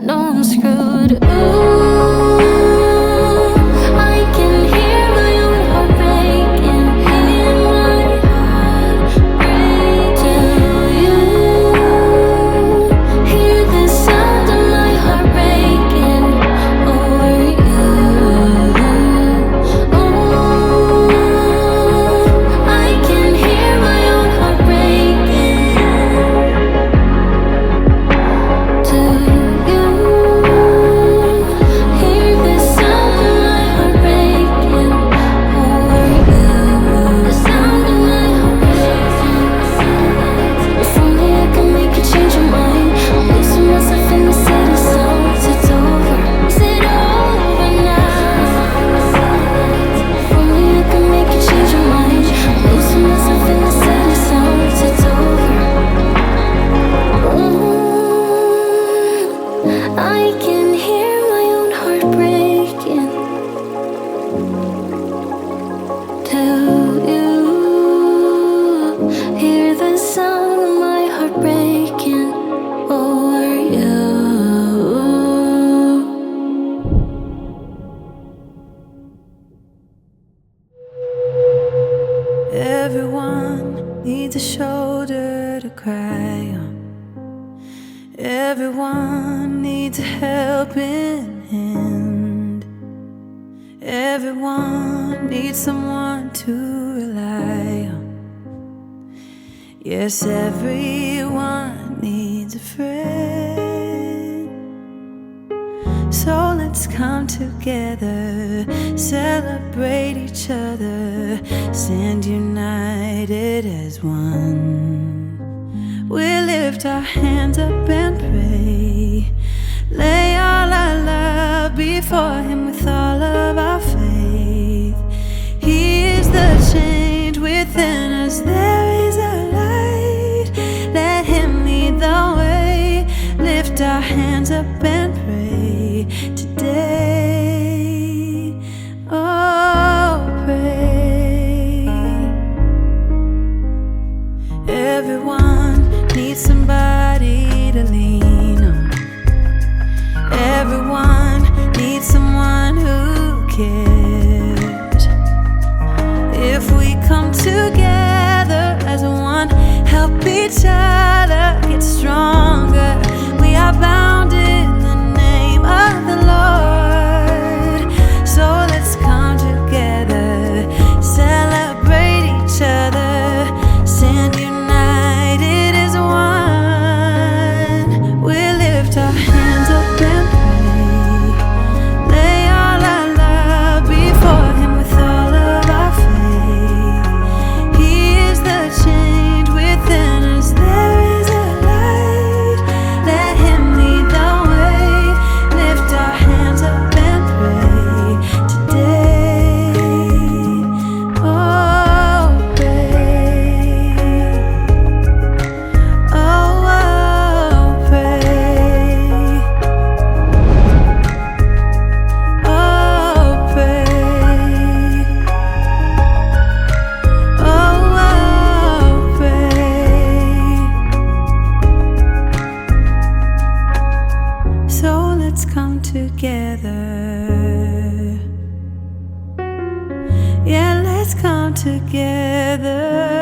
know I'm screwed. Ooh, I can hear my own heart breaking, hear my heart break. Do you hear the sound of my heart breaking over you? Oh, I can hear my own heart breaking. Do you hear the sound of my heart breaking over you? The sound of my heart breaking. If only I could make you change your mind. I'm losing myself in the city songs. It's over. Is it over now? If only I could make you change your mind. I'm losing myself in the city songs. It's over. I can hear my own heart breaking. Do you hear the sound of my heart breaking over you? Everyone needs a shoulder to cry on. Everyone needs a helping hand. Everyone needs someone to rely on. Yes, everyone needs a friend. So let's come together, celebrate each other, stand united as one. We lift our hands up and pray, lay all our love before Him with all of our faith. He is the change within us, there is a light. Let Him lead the way, lift our hands up and pray today. Oh, pray. Everyone needs somebody to lean on. Everyone needs someone who cares. If we come together as one, help each other get stronger, we are bound in the name of the Lord. So let's come together, celebrate each other, stand united as one. We lift our hands up and pray, lay all our love before Him with all of our faith. He is the change within us, there is a light. Let Him lead the way, lift our hands up and pray today. Oh, pray. Oh, pray. Oh, pray. Oh, pray. So let's come together. Yeah, let's come together.